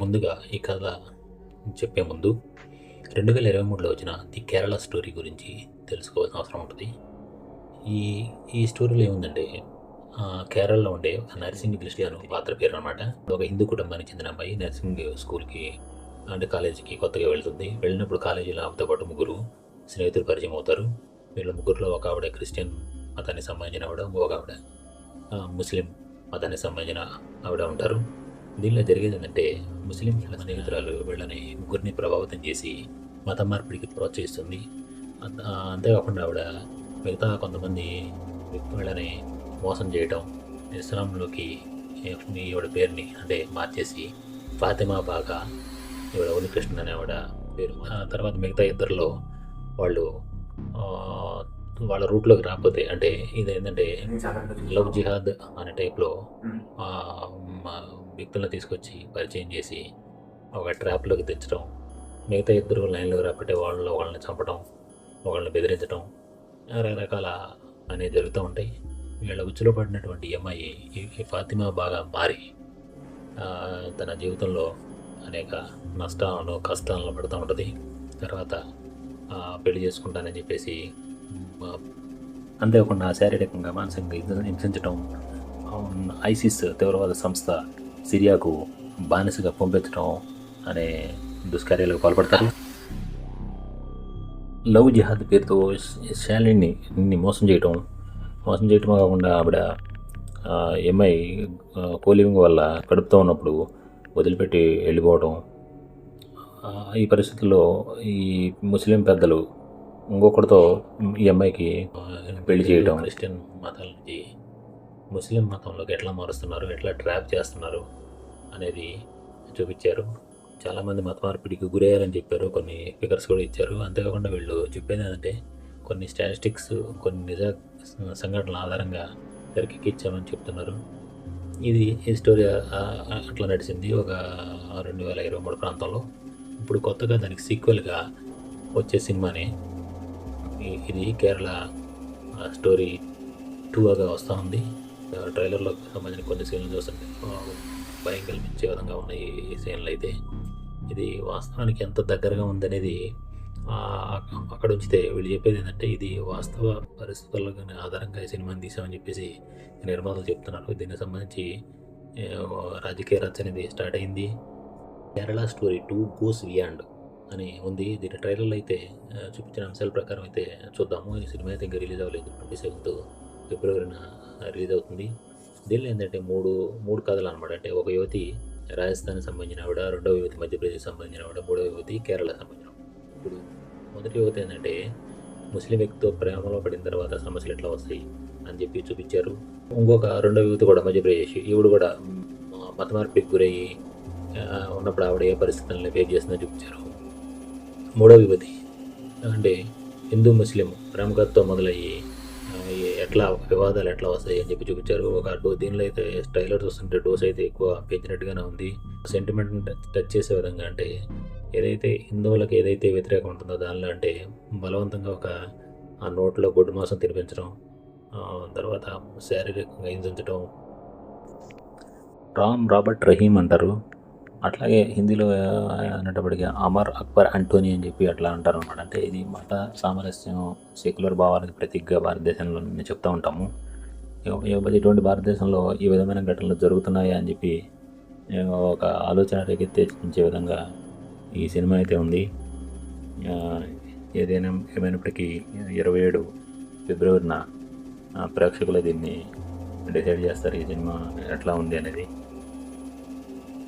ముందుగా ఈ కథ చెప్పే ముందు 2023లో వచ్చిన ది కేరళ స్టోరీ గురించి తెలుసుకోవాల్సిన అవసరం ఉంటుంది. ఈ ఈ స్టోరీలో ఏముందంటే కేరళలో ఉండే ఒక నర్సింగ్ క్రిస్టియన్ పాత్ర పేరు అనమాట. ఒక హిందూ కుటుంబానికి చెందిన అమ్మాయి నర్సింగ్ స్కూల్కి అంటే కాలేజీకి కొత్తగా వెళ్తుంది. వెళ్ళినప్పుడు కాలేజీలో ఆమెతో పాటు ముగ్గురు స్నేహితులు పరిచయం అవుతారు. వీళ్ళ ముగ్గురులో ఒక ఆవిడ క్రిస్టియన్ మతానికి సంబంధించిన ఆవిడ, ఇంకొక ఆవిడ ముస్లిం మతానికి సంబంధించిన ఆవిడ ఉంటారు. దీనిలో జరిగేది ఏంటంటే ముస్లిం స్నేహితురాలు వీళ్ళని ముగ్గురిని ప్రభావితం చేసి మత మార్పిడికి ప్రోత్సహిస్తుంది. అంతేకాకుండా ఆవిడ మిగతా కొంతమంది వీళ్ళని మోసం చేయటం, ఇస్లాంలోకి ఈవిడ పేరుని అంటే మార్చేసి ఫాతిమా బాగా ఈవిడ ఉనికృష్ణ అనే ఆవిడ పేరు. తర్వాత మిగతా ఇద్దరిలో వాళ్ళు వాళ్ళ రూట్లోకి రాకపోతే అంటే ఇది ఏంటంటే లవ్ జిహాద్ అనే టైప్లో వ్యక్తులను తీసుకొచ్చి పరిచయం చేసి ఒక ట్రాప్లోకి తెచ్చడం, మిగతా ఇద్దరు లైన్లోకి రాకపోతే వాళ్ళని చంపడం, వాళ్ళని బెదిరించడం, రకరకాల అనేవి జరుగుతూ ఉంటాయి. వీళ్ళ ఉచ్చులో పడినటువంటి అమ్మాయి ఈ ఫాతిమా బాగా మారి తన జీవితంలో అనేక నష్టాలను కష్టాలను పడుతూ ఉంటుంది. తర్వాత పెళ్లి చేసుకుంటానని చెప్పేసి అంతేకాకుండా శారీరకంగా మానసికంగా హింసించడం, ఐసిస్ తీవ్రవాద సంస్థ సిరియాకు బానిసగా పంపించడం అనే దుష్కార్యాలకు పాల్పడతారు. లవ్ జిహాద్ పేరుతో శాలిని మోసం చేయటం కాకుండా ఆవిడ ఎంఐ కోలివింగ్ వల్ల కడుపుతో ఉన్నప్పుడు వదిలిపెట్టి వెళ్ళిపోవడం. ఈ పరిస్థితుల్లో ఈ ముస్లిం పెద్దలు ఇంకొకరితో ఈ అమ్మాయికి పెళ్లి చేయడం, క్రిస్టియన్ మతాల నుంచి ముస్లిం మతంలోకి ఎట్లా మారుస్తున్నారు, ఎట్లా ట్రాప్ చేస్తున్నారు అనేది చూపించారు. చాలామంది మత మార్పిడికి గురయ్యారని చెప్పారు, కొన్ని ఫిగర్స్ కూడా ఇచ్చారు. అంతేకాకుండా వీళ్ళు చెప్పేది ఏంటంటే కొన్ని స్టాటిస్టిక్స్, కొన్ని నిజ సంఘటనల ఆధారంగా తెరకెక్కించామని చెప్తున్నారు. ఈ స్టోరీ అట్లా నడిచింది ఒక 2023 ప్రాంతంలో. ఇప్పుడు కొత్తగా దానికి సీక్వెల్గా వచ్చే సినిమానే ఇది కేరళ స్టోరీ 2గా వస్తూ ఉంది. ట్రైలర్లో సంబంధించిన కొన్ని సీన్లు చూస్తుంటే భయం కల్పించే విధంగా ఉన్నాయి ఈ సీన్లు. అయితే ఇది వాస్తవానికి ఎంత దగ్గరగా ఉందనేది అక్కడ ఉంచితే వీళ్ళు చెప్పేది ఏంటంటే ఇది వాస్తవ పరిస్థితులకు ఆధారంగా ఈ సినిమాని తీసామని చెప్పేసి నిర్మాతలు చెప్తున్నారు. దీనికి సంబంధించి రాజకీయ రచ్చ అనేది స్టార్ట్ అయింది. కేరళ స్టోరీ 2 గోస్ బియాండ్ అని ఉంది. దీని ట్రైలర్లో అయితే చూపించిన అంశాల ప్రకారం అయితే చూద్దాము. ఈ సినిమా అయితే ఇంకా రిలీజ్ అవ్వలేదు. 27 ఫిబ్రవరిన రిలీజ్ అవుతుంది. దీనిలో ఏంటంటే మూడు కథలు అనమాట. అంటే ఒక యువతి రాజస్థాన్కి సంబంధించిన ఆవిడ, రెండవ యువతి మధ్యప్రదేశ్కి సంబంధించిన ఆవిడ, మూడవ యువతి కేరళకు సంబంధించిన. ఇప్పుడు మొదటి యువతి ఏంటంటే ముస్లిం వ్యక్తితో ప్రేమలో పడిన తర్వాత సమస్యలు ఎట్లా వస్తాయి అని చెప్పి చూపించారు. ఇంకొక రెండవ యువతి కూడా మధ్యప్రదేశ్, ఈవిడ కూడా మత మార్పిడికి గురయ్యి ఉన్నప్పుడు ఆవిడ ఏ పరిస్థితులను ఫేస్ చేస్తుందని చూపించారు. మూడవ యువతి అంటే హిందూ ముస్లిం ప్రేమకథతో మొదలయ్యి ఎట్లా వివాదాలు ఎట్లా వస్తాయి అని చెప్పి చూపించారు. దీనిలో అయితే ట్రైలర్ చూస్తుంటే డోస్ అయితే ఎక్కువ పెంచినట్టుగానే ఉంది. సెంటిమెంట్ టచ్ చేసే విధంగా అంటే ఏదైతే హిందువులకు ఏదైతే వ్యతిరేకం ఉంటుందో దానిలో అంటే బలవంతంగా ఆ నోట్లో గొడ్డు మాంసం తినిపించడం, తర్వాత శారీరకంగా హింసించడం. రాబర్ట్ రహీమ్ అంటారు. అట్లాగే హిందీలో అనేటప్పటికీ అమర్ అక్బర్ అంటోనీ అని చెప్పి అట్లా అంటారు అనమాట. అంటే ఇది మత సామరస్యం, సెక్యులర్ భావానికి ప్రతీకగా భారతదేశంలో నేను చెప్తూ ఉంటాము. ఇటువంటి భారతదేశంలో ఈ విధమైన ఘటనలు జరుగుతున్నాయా అని చెప్పి ఒక ఆలోచన రేకెత్తించే విధంగా ఈ సినిమా అయితే ఉంది. ఏమైనప్పటికీ 27 ఫిబ్రవరిన ప్రేక్షకులు దీన్ని డిసైడ్ చేస్తారు ఈ సినిమా ఎట్లా ఉంది అనేది.